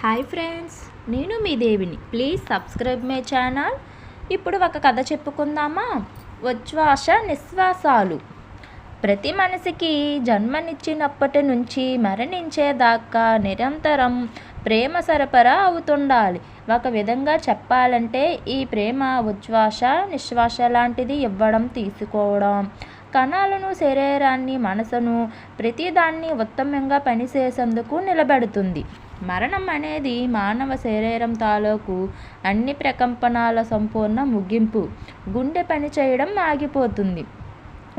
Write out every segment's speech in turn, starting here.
Hi friends, నేను మీ దేవిని. Please subscribe my channel. ఇప్పుడు ఒక కథ చెప్పుకుందామా? ఉచ్ఛ్వాస నిశ్వాసాలు. ప్రతి మనిషికి జన్మనిచ్చినప్పటి నుంచి మరణించేదాకా నిరంతరం ప్రేమ సరఫరా అవుతుండాలి. ఒక విధంగా చెప్పాలంటే ఈ ప్రేమ ఉచ్ఛ్వాస నిశ్వాస లాంటిది. ఇవ్వడం, తీసుకోవడం, కణాలను, శరీరాన్ని, మనసును, ప్రతిదాన్ని ఉత్తమంగా పనిచేసేందుకు నిలబెడుతుంది. మరణం అనేది మానవ శరీరం తాలూకు అన్ని ప్రకంపనాల సంపూర్ణ ముగింపు. గుండె పనిచేయడం ఆగిపోతుంది.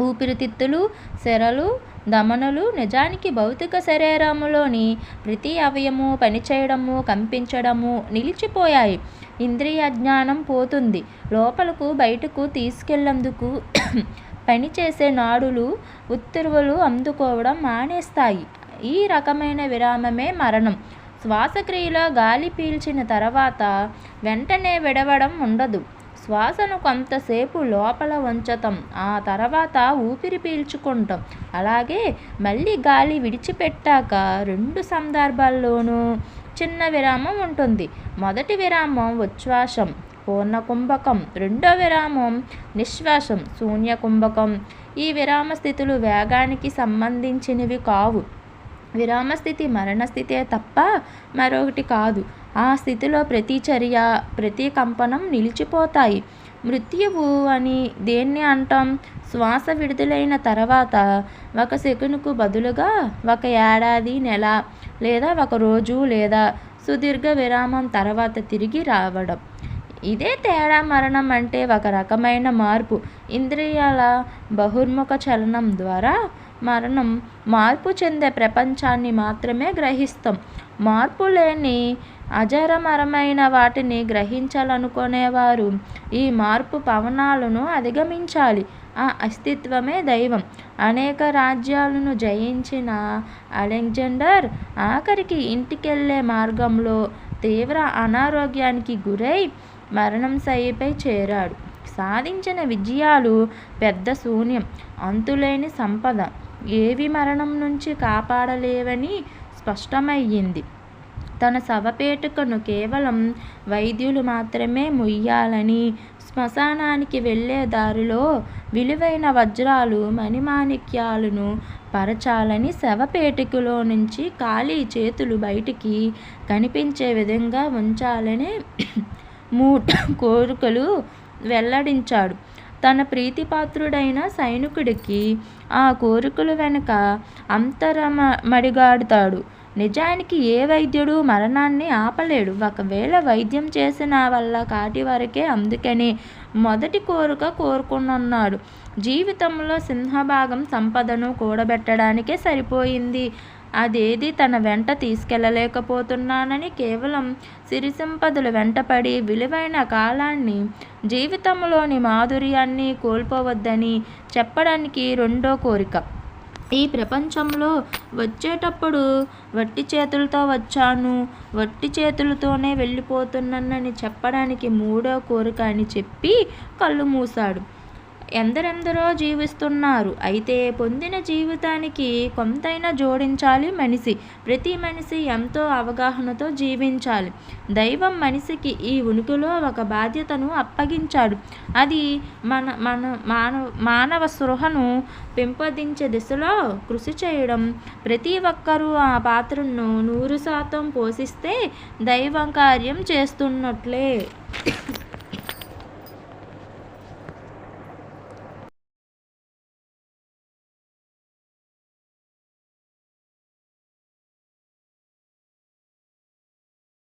ఊపిరితిత్తులు, సిరలు, ధమనులు, నిజానికి భౌతిక శరీరంలోని ప్రతి అవయము పనిచేయడము, కంపించడము నిలిచిపోయాయి. ఇంద్రియ జ్ఞానం పోతుంది. లోపలకు బయటకు తీసుకెళ్లేందుకు పనిచేసే నాడులు, ఉత్తర్వులు అందుకోవడం మానేస్తాయి. ఈ రకమైన విరామమే మరణం. శ్వాసక్రియలో గాలి పీల్చిన తర్వాత వెంటనే విడవడం ఉండదు. శ్వాసను కొంతసేపు లోపల ఉంచటం, ఆ తర్వాత ఊపిరి పీల్చుకుంటాం. అలాగే మళ్ళీ గాలి విడిచిపెట్టాక 2 సందర్భాల్లోనూ చిన్న విరామం ఉంటుంది. మొదటి విరామం ఉచ్ఛ్వాసం, పూర్ణ కుంభకం. రెండో విరామం నిశ్వాసం, శూన్య కుంభకం. ఈ విరామ స్థితులు వేగానికి సంబంధించినవి కావు. విరామస్థితి మరణస్థితే తప్ప మరొకటి కాదు. ఆ స్థితిలో ప్రతి చర్య, ప్రతి కంపనం నిలిచిపోతాయి. మృత్యువు అని దేన్ని అంటాం? శ్వాస విడుదలైన తర్వాత 1 సెకనుకు బదులుగా 1 ఏడాది, నెల, లేదా 1 రోజు, లేదా సుదీర్ఘ విరామం తర్వాత తిరిగి రావడం. ఇదే తేడా. మరణం అంటే ఒక రకమైన మార్పు. ఇంద్రియాల బహిర్ముఖ చలనం ద్వారా మరణం మార్పు చెందే ప్రపంచాన్ని మాత్రమే గ్రహిస్తాం. మార్పు లేని అజరమరమైన వాటిని గ్రహించాలనుకునేవారు ఈ మార్పు పవనాలను అధిగమించాలి. ఆ అస్తిత్వమే దైవం. అనేక రాజ్యాలను జయించిన అలెగ్జాండర్ ఆఖరికి ఇంటికెళ్లే మార్గంలో తీవ్ర అనారోగ్యానికి గురై మరణం శయ్యపై చేరాడు. సాధించిన విజయాలు పెద్ద శూన్యం, అంతులేని సంపద ఏవి మరణం నుంచి కాపాడలేవని స్పష్టమయ్యింది. తన శవపేటికను కేవలం వైద్యులు మాత్రమే మొయ్యాలని, శ్మశానానికి వెళ్ళే దారిలో విలువైన వజ్రాలు, మణిమాణిక్యాలను పరచాలని, శవపేటికలో నుంచి ఖాళీ చేతులు బయటికి కనిపించే విధంగా ఉంచాలని 3 కోరికలు వెల్లడించాడు. తన ప్రీతిపాత్రుడైన సైనికుడికి ఆ కోరికల వెనుక అంతరమడిగాడుతాడు. నిజానికి ఏ వైద్యుడు మరణాన్ని ఆపలేడు. ఒకవేళ వైద్యం చేసిన వల్ల కాటి వరకే. అందుకనే మొదటి కోరిక కోరుకున్నాడు. జీవితంలో సింహభాగం సంపదను కూడబెట్టడానికే సరిపోయింది. అదేది తన వెంట తీసుకెళ్ళలేకపోతున్నానని, కేవలం సిరి సంపదల వెంటపడి విలువైన కాలాన్ని, జీవితంలోని మాధుర్యాన్ని కోల్పోవద్దని చెప్పడానికి రెండో కోరిక. ఈ ప్రపంచంలో వచ్చేటప్పుడు వట్టి చేతులతో వచ్చాను, వట్టి చేతులతోనే వెళ్ళిపోతున్నానని చెప్పడానికి మూడో కోరిక అని చెప్పి కళ్ళు మూశాడు. ఎందరెందరో జీవిస్తున్నారు. అయితే పొందిన జీవితానికి కొంతైనా జోడించాలి మనిషి. ప్రతి మనిషి ఎంతో అవగాహనతో జీవించాలి. దైవం మనిషికి ఈ ఉనికిలో ఒక బాధ్యతను అప్పగించాడు. అది మానవ స్పృహను పెంపొందించే దిశలో కృషి చేయడం. ప్రతి ఒక్కరూ ఆ పాత్రను 100% పోషిస్తే దైవం కార్యం చేస్తున్నట్లే.